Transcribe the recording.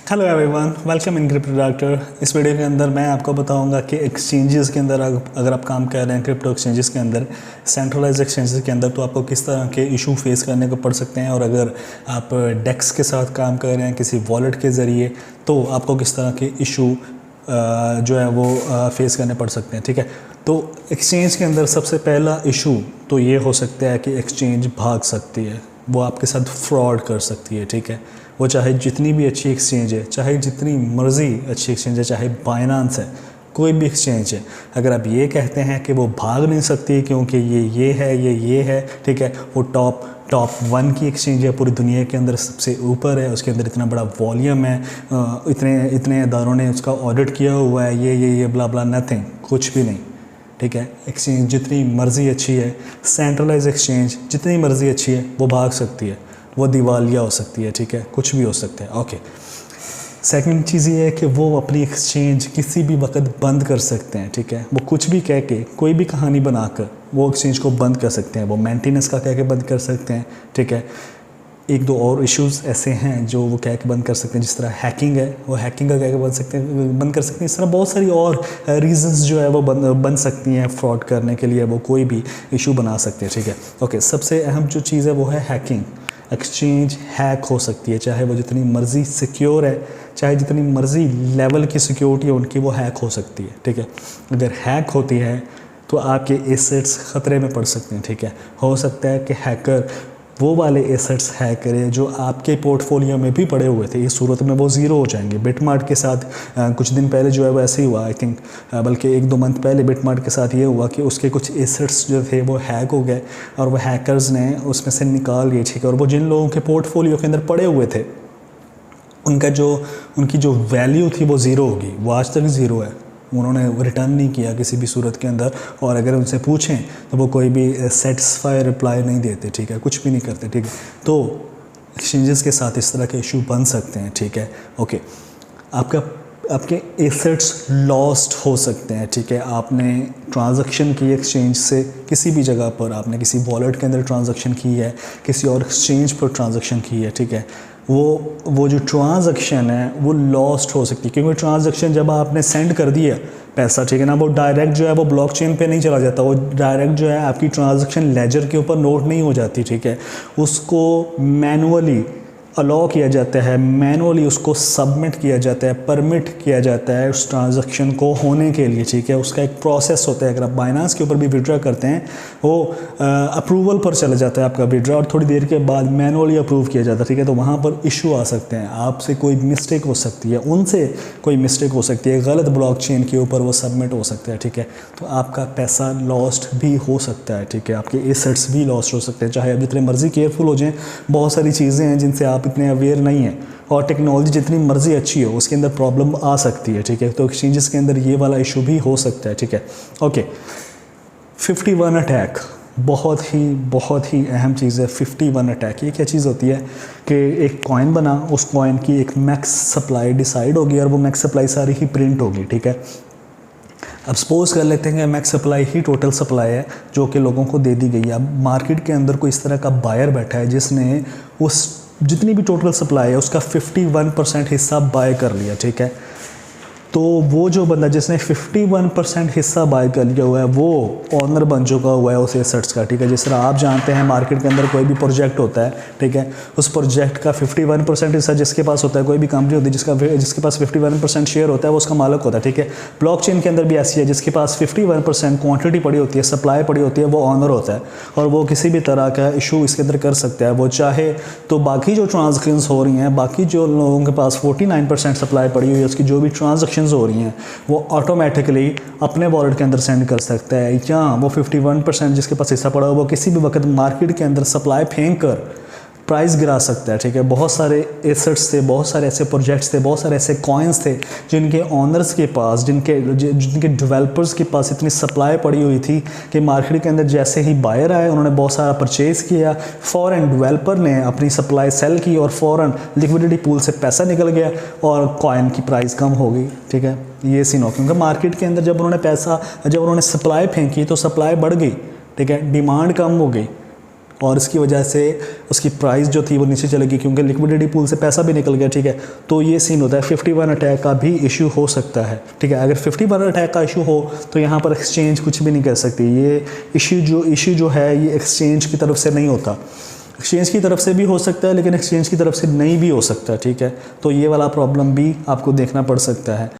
Hello everyone, welcome in crypto doctor. इस video के अंदर मैं आपको बताऊंगा कि एक्सचेंजेस के अंदर अगर आप काम कर रहे हैं क्रिप्टो एक्सचेंजेस के अंदर, सेंट्रलाइज एक्सचेंजेस के अंदर, तो आपको किस तरह के इशू फेस करने को पड़ सकते हैं। और अगर आप डेक्स के साथ काम कर रहे हैं किसी वॉलेट के ज़रिए, तो आपको किस तरह के इशू जो है वो फेस करने पड़ सकते हैं। ठीक है, तो एक्सचेंज के अंदर सबसे पहला इशू तो ये हो सकता है कि एक्सचेंज भाग सकती है, वो आपके साथ फ्रॉड कर सकती है। ठीक है, वो चाहे जितनी भी अच्छी एक्सचेंज है, चाहे जितनी मर्जी अच्छी एक्सचेंज है, चाहे बाइनांस है, कोई भी एक्सचेंज है, अगर आप ये कहते हैं कि वो भाग नहीं सकती क्योंकि ये है, ये है, ठीक है, वो टॉप 1 की एक्सचेंज है, पूरी दुनिया के अंदर सबसे ऊपर है, उसके अंदर इतना बड़ा वॉल्यूम है, इतने इदारों ने उसका ऑडिट किया हुआ है, ये ब्ला ब्ला, नथिंग, कुछ भी नहीं। ठीक है, एक्सचेंज जितनी मर्ज़ी अच्छी है, सेंट्रलाइज एक्सचेंज जितनी मर्ज़ी अच्छी है, वो भाग सकती है, वो दिवालिया हो सकती है। ठीक है, कुछ भी हो सकता है। ओके, सेकंड चीज़ ये है कि वो अपनी एक्सचेंज किसी भी वक्त बंद कर सकते हैं। ठीक है, वो कुछ भी कह के, कोई भी कहानी बनाकर वो एक्सचेंज को बंद कर सकते हैं, वो मेंटेनेंस का कह के बंद कर सकते हैं। ठीक है, एक दो और इश्यूज़ ऐसे हैं जो वो कह के बंद कर सकते हैं, जिस तरह हैकिंग है, वो हैकिंग का कह के बंद कर सकते हैं। इस तरह बहुत सारी और रीजंस जो है वो बन सकती हैं फ्रॉड करने के लिए, वो कोई भी इशू बना सकते हैं। ठीक है, ओके, सबसे अहम जो चीज़ है वो है हैकिंग। एक्सचेंज हैक हो सकती है, चाहे वो जितनी मर्ज़ी सिक्योर है, चाहे जितनी मर्ज़ी लेवल की सिक्योरिटी है उनकी, वो हैक हो सकती है। ठीक है, अगर हैक होती है तो आपके एसेट्स ख़तरे में पड़ सकते हैं। ठीक है, हो सकता है कि हैकर वो वाले एसेट्स हैक करें जो आपके पोर्टफोलियो में भी पड़े हुए थे, इस सूरत में वो ज़ीरो हो जाएंगे। बिटमार्ट के साथ कुछ दिन पहले जो है वो ऐसे ही हुआ, आई थिंक बल्कि 1-2 मंथ पहले बिटमार्ट के साथ ये हुआ कि उसके कुछ एसेट्स जो थे वो हैक हो गए और वो हैकर्स ने उसमें से निकाल लिए। ठीक है, और वो जिन लोगों के पोर्टफोलियो के अंदर पड़े हुए थे, उनकी जो वैल्यू थी वो ज़ीरो होगी, वो आज तक ज़ीरो है। उन्होंने रिटर्न नहीं किया किसी भी सूरत के अंदर, और अगर उनसे पूछें तो वो कोई भी सेटिस्फाई रिप्लाई नहीं देते। ठीक है, कुछ भी नहीं करते। ठीक है, तो एक्सचेंजेस के साथ इस तरह के इशू बन सकते हैं। ठीक है, ओके, आपके एसेट्स लॉस्ट हो सकते हैं। ठीक है, आपने ट्रांजैक्शन की एक्सचेंज से, किसी भी जगह पर आपने किसी वॉलेट के अंदर ट्रांजैक्शन की है, किसी और एक्सचेंज पर ट्रांजैक्शन की है। ठीक है, वो जो ट्रांजैक्शन है वो लॉस्ट हो सकती है, क्योंकि ट्रांजैक्शन जब आपने सेंड कर दिया पैसा, ठीक है ना, वो डायरेक्ट जो है वो ब्लॉकचेन पे नहीं चला जाता, वो डायरेक्ट जो है आपकी ट्रांजैक्शन लेजर के ऊपर नोट नहीं हो जाती। ठीक है, उसको मैनुअली अलाउ किया जाता है, मैनुअली उसको सबमिट किया जाता है, परमिट किया जाता है उस ट्रांजैक्शन को होने के लिए। ठीक है, उसका एक प्रोसेस होता है। अगर आप बाइनांस के ऊपर भी विड्रॉ करते हैं, वो अप्रूवल पर चला जाता है आपका विड्रॉ, और थोड़ी देर के बाद मैनुअली अप्रूव किया जाता है। ठीक है, तो वहाँ पर इशू आ सकते हैं, आपसे कोई मिस्टेक हो सकती है, उनसे कोई मिस्टेक हो सकती है, गलत ब्लॉकचेन के ऊपर वो सबमिट हो सकता है। ठीक है, तो आपका पैसा लॉस्ट भी हो सकता है। ठीक है, आपके एसेट्स भी लॉस्ट हो सकते हैं, चाहे आप जितने मर्जी केयरफुल हो जाएँ। बहुत सारी चीज़ें हैं जिनसे आप इतने अवेयर नहीं है, और टेक्नोलॉजी जितनी मर्जी अच्छी हो उसके अंदर प्रॉब्लम आ सकती है। ठीक है, तो एक्सचेंजेस के अंदर ये वाला इशू भी हो सकता है। ठीक है, ओके, 51 अटैक बहुत ही अहम चीज़ है। 51 अटैक, ये क्या चीज़ होती है कि एक कॉइन बना, उस कॉइन की एक मैक्स सप्लाई डिसाइड होगी, और वो मैक्स सप्लाई सारी ही प्रिंट होगी। ठीक है, अब सपोज कर लेते हैं कि मैक्स सप्लाई ही टोटल सप्लाई है जो कि लोगों को दे दी गई है। अब मार्केट के अंदर कोई इस तरह का बायर बैठा है जिसने उस जितनी भी टोटल सप्लाई है उसका 51% हिस्सा बाय कर लिया। ठीक है, तो वो जो बंदा जिसने 51% हिस्सा बाय कर लिया हुआ है वो ऑनर बन चुका हुआ है उस एसेट्स का। ठीक है, जिस तरह आप जानते हैं मार्केट के अंदर कोई भी प्रोजेक्ट होता है, ठीक है, उस प्रोजेक्ट का 51% हिस्सा जिसके पास होता है, कोई भी कंपनी होती है जिसके पास 51% शेयर होता है, वो उसका मालिक होता है। ठीक है, ब्लॉकचेन के अंदर भी ऐसी है, जिसके पास 51% क्वांटिटी पड़ी होती है, सप्लाई पड़ी होती है, वो ऑनर होता है, और वो किसी भी तरह का इशू इसके अंदर कर सकता है। वो चाहे तो बाकी जो ट्रांजैक्शंस हो रही हैं, बाकी जो लोगों के पास 49% सप्लाई पड़ी हुई है, उसकी जो भी ट्रांजैक्शंस हो रही हैं वो ऑटोमेटिकली अपने वॉलेट के अंदर सेंड कर सकता है, या वो 51% जिसके पास हिस्सा पड़ा हुआ वो किसी भी वक्त मार्केट के अंदर सप्लाई फेंक कर प्राइस गिरा सकता है। ठीक है, बहुत सारे एसेट्स थे, बहुत सारे ऐसे प्रोजेक्ट्स थे, बहुत सारे ऐसे कॉइन्स थे जिनके ऑनर्स के पास, जिनके डेवलपर्स के पास इतनी सप्लाई पड़ी हुई थी कि मार्केट के अंदर जैसे ही बायर आए, उन्होंने बहुत सारा परचेज़ किया, फ़ौरन डेवलपर ने अपनी सप्लाई सेल की और फ़ौरन लिक्विडिटी पूल से पैसा निकल गया और कॉइन की प्राइस कम हो गई। ठीक है, ये सीन हो, क्योंकि मार्केट के अंदर जब उन्होंने सप्लाई फेंकी तो सप्लाई बढ़ गई। ठीक है, डिमांड कम हो गई, और इसकी वजह से उसकी प्राइस जो थी वो नीचे चलेगी, क्योंकि लिक्विडिटी पूल से पैसा भी निकल गया, ठीक है। तो ये सीन होता है। 51 अटैक का भी इशू हो सकता है, ठीक है। अगर 51 अटैक का इशू हो तो यहाँ पर एक्सचेंज कुछ भी नहीं कर सकती। ये इशू जो है ये एक्सचेंज की तरफ से नहीं होता, एक्सचेंज की तरफ से भी हो सकता है, लेकिन एक्सचेंज की तरफ से नहीं भी हो सकता, ठीक है। तो ये वाला प्रॉब्लम भी आपको देखना पड़ सकता है।